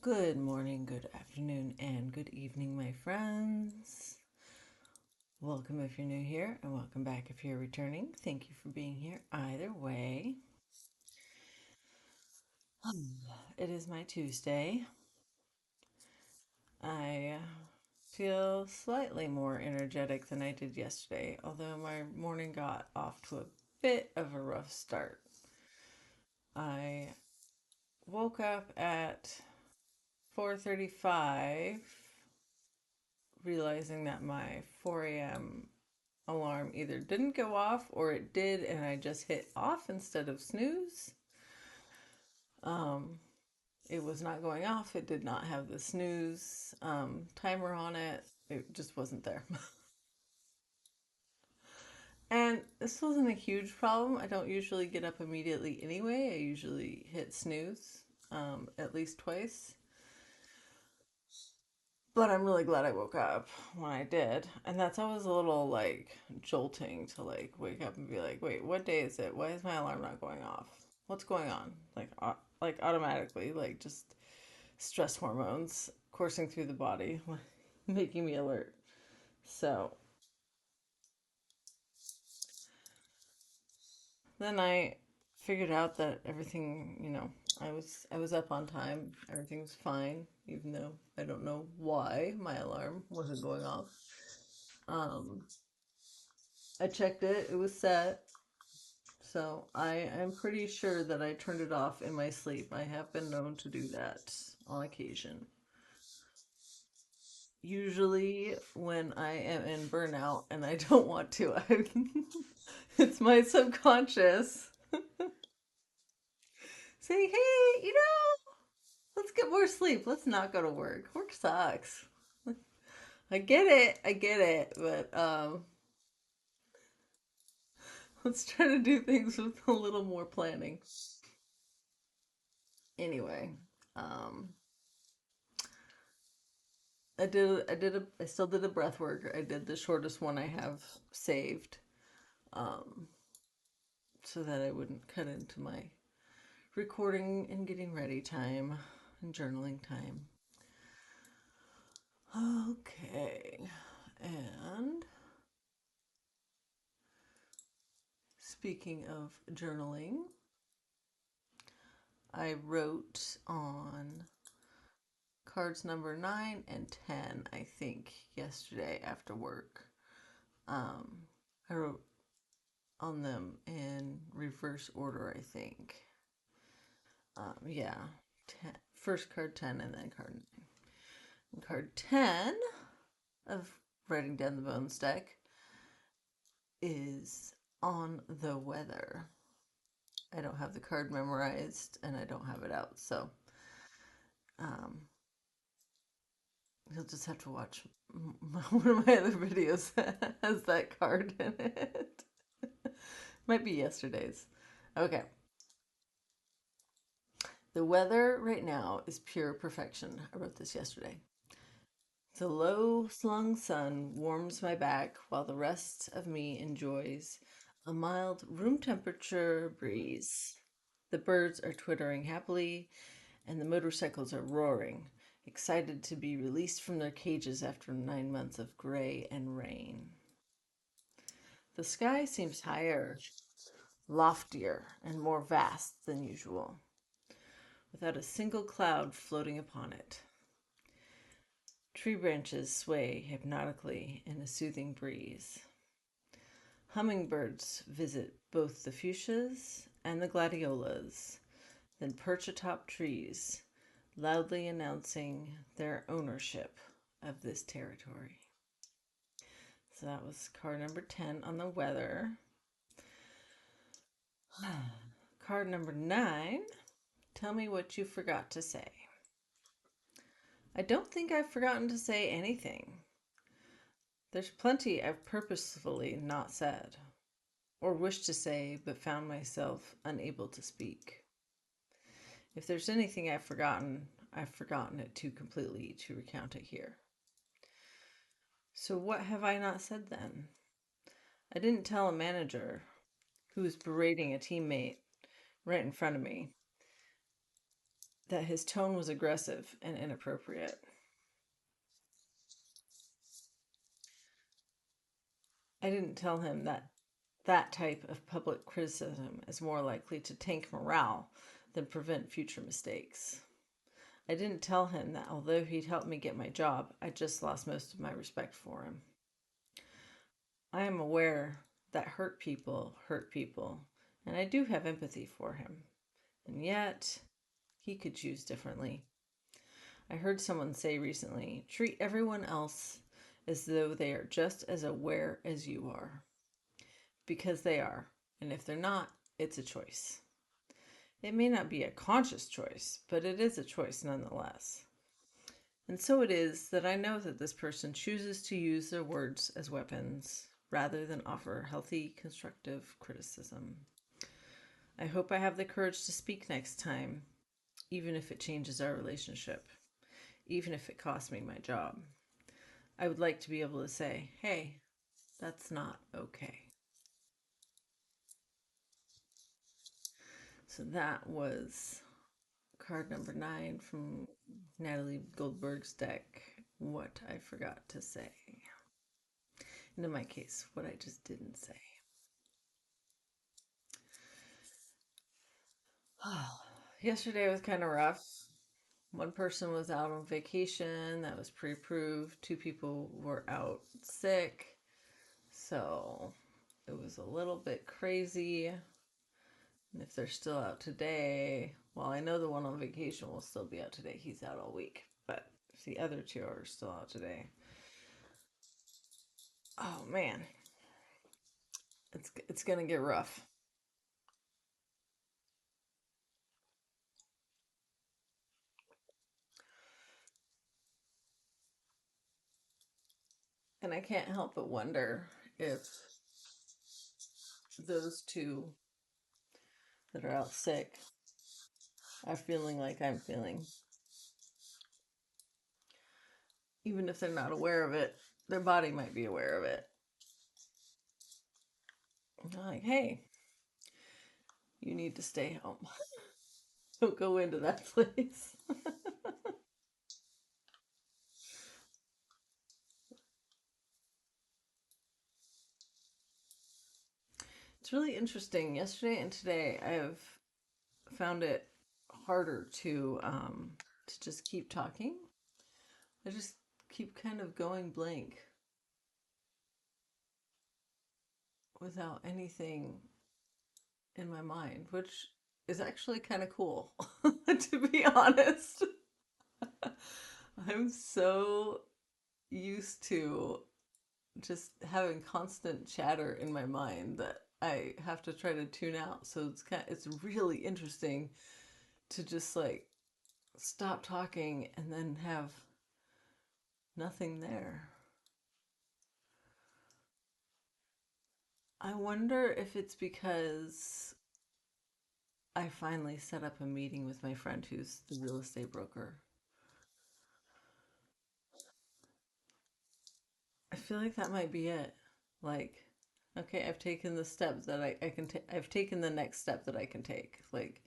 Good morning, good afternoon, and good evening, my friends. Welcome if you're new here, and welcome back if you're returning. Thank you for being here either way. It is my Tuesday. I feel slightly more energetic than I did yesterday, although my morning got off to a bit of a rough start. I woke up at 4:35 realizing that my 4 a.m. alarm either didn't go off or it did and I just hit off instead of snooze. Um, it was not going off. It did not have the snooze timer on it. It just wasn't there. And this wasn't a huge problem. I don't usually get up immediately anyway. I usually hit snooze at least twice. But I'm really glad I woke up when I did. And that's always a little like jolting to like wake up and be like, wait, what day is it? Why is my alarm not going off? What's going on? Like automatically, like just stress hormones coursing through the body, making me alert. So then I figured out that everything, I was up on time. Everything was fine, even though I don't know why my alarm wasn't going off. Um, I checked it; it was set. So I am pretty sure that I turned it off in my sleep. I have been known to do that on occasion. Usually when I am in burnout and I don't want to, it's my subconscious saying, "Hey, let's get more sleep. Let's not go to work. Work sucks." I get it, but let's try to do things with a little more planning. Anyway, um, I still did a breath work. I did the shortest one I have saved, um, so that I wouldn't cut into my recording and getting ready time and journaling time. Okay, and speaking of journaling, I wrote on cards number 9 and 10, I think, yesterday after work. Um, I wrote on them in reverse order, I think. Yeah, first card 10 and then card 9. And card 10 of writing down the bones deck is on the weather. I don't have the card memorized and I don't have it out, so um, you'll just have to watch one of my other videos that has that card in it. Might be yesterday's. Okay. The weather right now is pure perfection. I wrote this yesterday. The low slung sun warms my back while the rest of me enjoys a mild room temperature breeze. The birds are twittering happily and the motorcycles are roaring, excited to be released from their cages after 9 months of gray and rain. The sky seems higher, loftier, and more vast than usual, without a single cloud floating upon it. Tree branches sway hypnotically in a soothing breeze. Hummingbirds visit both the fuchsias and the gladiolas, then perch atop trees, loudly announcing their ownership of this territory. So that was card number 10 on the weather. Card number 9, tell me what you forgot to say. I don't think I've forgotten to say anything. There's plenty I've purposefully not said, or wished to say but found myself unable to speak. If there's anything I've forgotten it too completely to recount it here. So what have I not said then? I didn't tell a manager who was berating a teammate right in front of me that his tone was aggressive and inappropriate. I didn't tell him that that type of public criticism is more likely to tank morale than prevent future mistakes. I didn't tell him that although he'd helped me get my job, I just lost most of my respect for him. I am aware that hurt people, and I do have empathy for him. And yet, he could choose differently. I heard someone say recently, treat everyone else as though they are just as aware as you are. Because they are. And if they're not, it's a choice. It may not be a conscious choice, but it is a choice nonetheless. And so it is that I know that this person chooses to use their words as weapons rather than offer healthy, constructive criticism. I hope I have the courage to speak next time, even if it changes our relationship, even if it costs me my job. I would like to be able to say, hey, that's not okay. So that was card number 9 from Natalie Goldberg's deck, What I Forgot to Say. And in my case, what I just didn't say. Yesterday was kind of rough. One person was out on vacation, that was pre approved. 2 people were out sick. So it was a little bit crazy. And if they're still out today, well, I know the one on vacation will still be out today. He's out all week. But if the other 2 are still out today, oh man, it's gonna get rough. And I can't help but wonder if those 2 that are out sick are feeling like I'm feeling. Even if they're not aware of it, their body might be aware of it. Like, hey, you need to stay home. Don't go into that place. It's really interesting. Yesterday and today, I have found it harder to just keep talking. I just keep kind of going blank without anything in my mind, which is actually kind of cool, to be honest. I'm so used to just having constant chatter in my mind that I have to try to tune out. So it's really interesting to just like stop talking and then have nothing there. I wonder if it's because I finally set up a meeting with my friend who's the real estate broker. I feel like that might be it. Like, okay, I've taken the step that I can take. I've taken the next step that I can take. Like,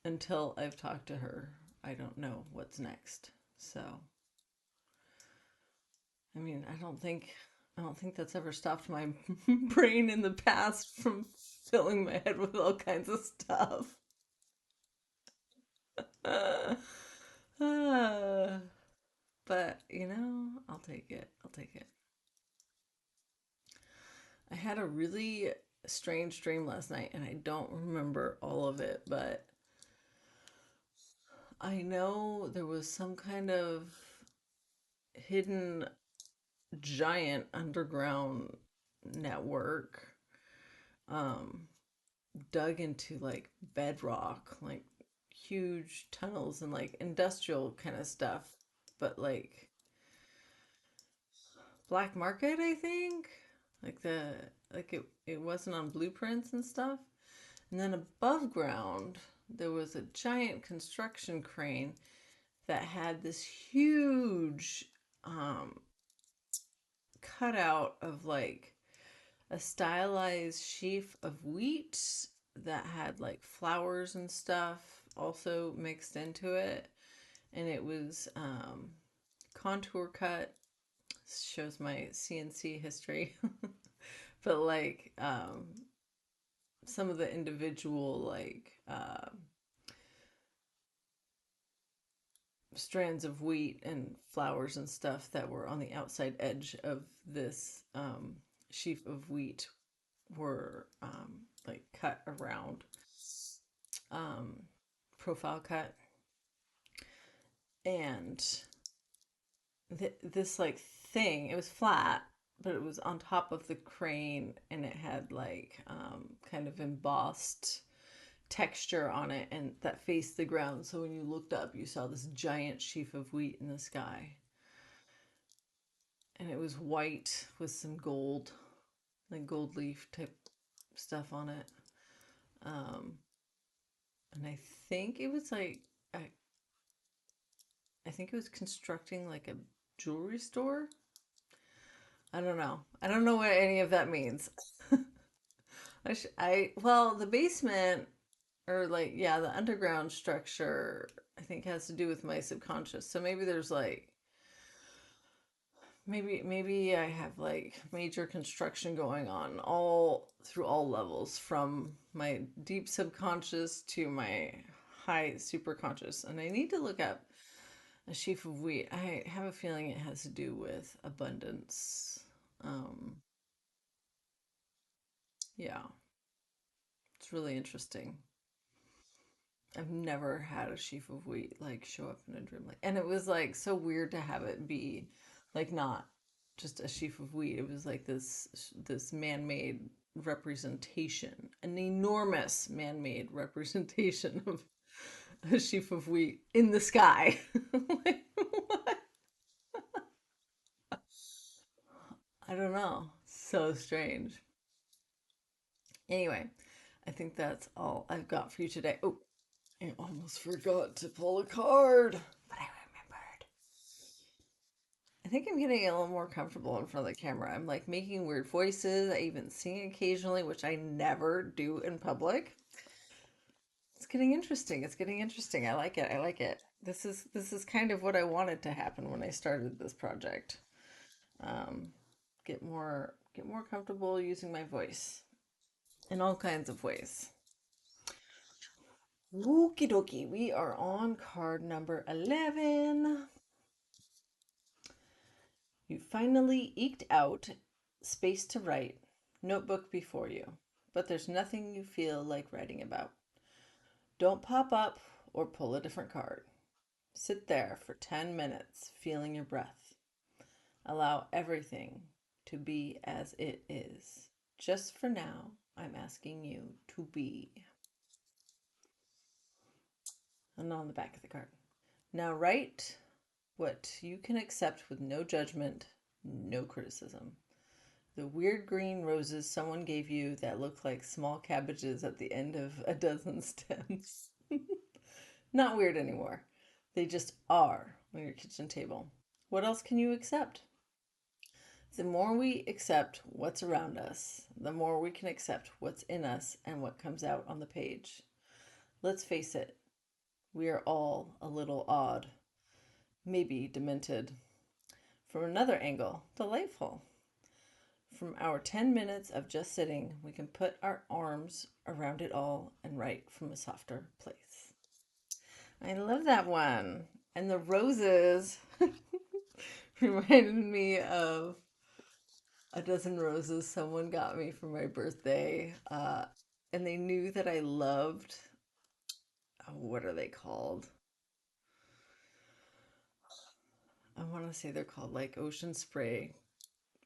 until I've talked to her, I don't know what's next. So, I mean, I don't think that's ever stopped my brain in the past from filling my head with all kinds of stuff. Uh, but, I'll take it. I'll take it. I had a really strange dream last night and I don't remember all of it, but I know there was some kind of hidden giant underground network um dug into like bedrock, like huge tunnels and like industrial kind of stuff, but like black market, I think. Like it wasn't on blueprints and stuff. And then above ground, there was a giant construction crane that had this huge um, cutout of like a stylized sheaf of wheat that had like flowers and stuff also mixed into it, and it was contour cut. Shows my CNC history. But like some of the individual like strands of wheat and flowers and stuff that were on the outside edge of this sheaf of wheat were like cut around, um, profile cut, and this like thing, it was flat, but it was on top of the crane, and it had like kind of embossed texture on it, and that faced the ground, so when you looked up you saw this giant sheaf of wheat in the sky, and it was white with some gold, like gold leaf type stuff on it. um and think it was like I, I think it was constructing like a jewelry store. I don't know what any of that means. Well, the basement, or like, yeah, the underground structure, I think has to do with my subconscious. So maybe there's like, maybe I have like major construction going on all through all levels, from my deep subconscious to my high super conscious. And I need to look up a sheaf of wheat. I have a feeling it has to do with abundance. Um, yeah, it's really interesting. I've never had a sheaf of wheat like show up in a dream, like, and it was like so weird to have it be like not just a sheaf of wheat. It was like this man-made representation, an enormous man-made representation of a sheaf of wheat in the sky. Like, what? I don't know. So strange. Anyway, I think that's all I've got for you today. Oh, I almost forgot to pull a card, but I remembered. I think I'm getting a little more comfortable in front of the camera. I'm like making weird voices. I even sing occasionally, which I never do in public. It's getting interesting. It's getting interesting. I like it. I like it. This is kind of what I wanted to happen when I started this project. Um, get more comfortable using my voice in all kinds of ways. Okie dokie. We are on card number 11. You finally eked out space to write, notebook before you, but there's nothing you feel like writing about. Don't pop up or pull a different card. Sit there for 10 minutes, feeling your breath. Allow everything to be as it is. Just for now, I'm asking you to be. And on the back of the card. Now write what you can accept with no judgment, no criticism. The weird green roses someone gave you that look like small cabbages at the end of a dozen stems. Not weird anymore. They just are on your kitchen table. What else can you accept? The more we accept what's around us, the more we can accept what's in us and what comes out on the page. Let's face it, we are all a little odd, maybe demented. From another angle, delightful. From our 10 minutes of just sitting, we can put our arms around it all and write from a softer place. I love that one. And the roses reminded me of a dozen roses someone got me for my birthday. And they knew that I loved, what are they called? I want to say they're called like ocean spray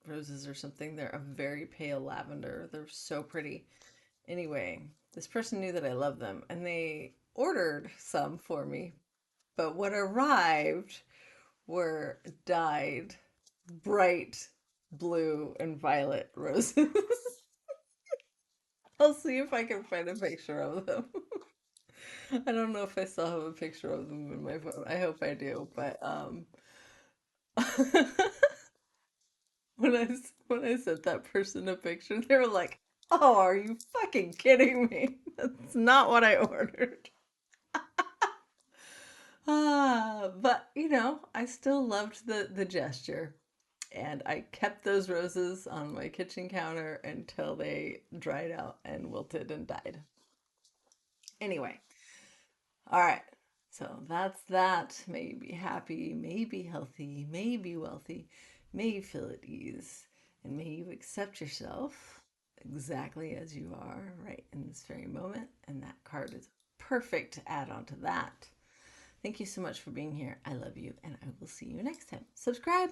roses or something. They're a very pale lavender. They're so pretty. Anyway, this person knew that I love them, and they ordered some for me. But what arrived were dyed bright blue and violet roses. I'll see if I can find a picture of them. I don't know if I still have a picture of them in my phone. I hope I do, but when I sent that person a picture, they were like, "Oh, are you fucking kidding me? That's not what I ordered." But I still loved the gesture. And I kept those roses on my kitchen counter until they dried out and wilted and died. Anyway, all right. So that's that. May you be happy, may you be healthy, may you be wealthy, may you feel at ease, and may you accept yourself exactly as you are right in this very moment. And that card is perfect to add on to that. Thank you so much for being here. I love you, and I will see you next time. Subscribe.